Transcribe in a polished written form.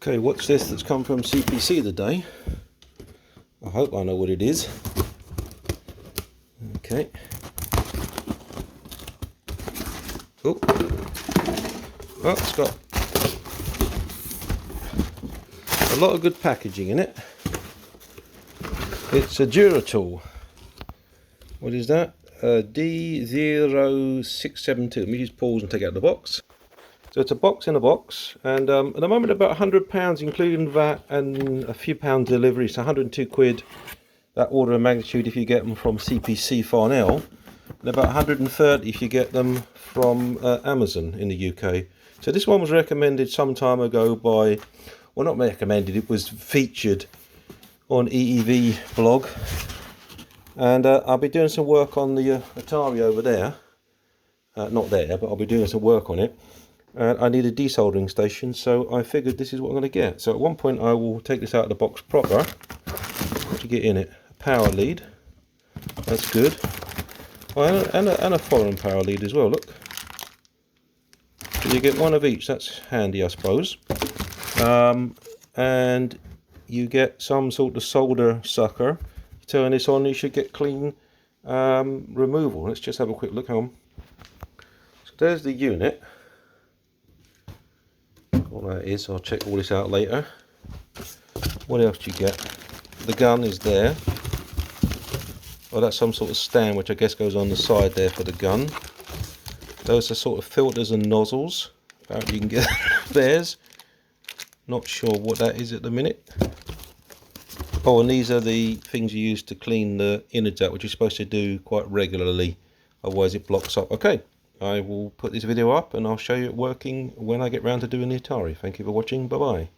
Okay, what's this that's come from CPC today? I hope I know what it is. Okay. Oh, it's got a lot of good packaging in it. It's a Duratool. What is that? D00672. Let me just pause and take out the box. So it's a box in a box, and at the moment about £100, including VAT and a few pounds delivery, so 102 quid, that order of magnitude if you get them from CPC Farnell, and about 130 if you get them from Amazon in the UK. So this one was recommended some time ago by, well, not recommended, it was featured on EEV blog, and I'll be doing some work on the Atari over there, not there, but I'll be doing some work on it. I need a desoldering station, so I figured this is what I'm going to get. So at one point I will take this out of the box proper. What do you get in it? A power lead, that's good. Oh, and a foreign power lead as well, look. So you get one of each, that's handy I suppose. And you get some sort of solder sucker. You turn this on, you should get clean removal. Let's just have a quick look, hang on. So there's the unit. What that is, I'll check all this out later. What else do you get? The gun is there. Oh, that's some sort of stand which I guess goes on the side there for the gun. Those are sort of filters and nozzles. Apparently you can get theirs. Not sure what that is at the minute. Oh, and these are the things you use to clean the innards out, which you're supposed to do quite regularly, otherwise it blocks up. Okay, I will put this video up and I'll show you it working when I get round to doing the Atari. Thank you for watching, bye bye.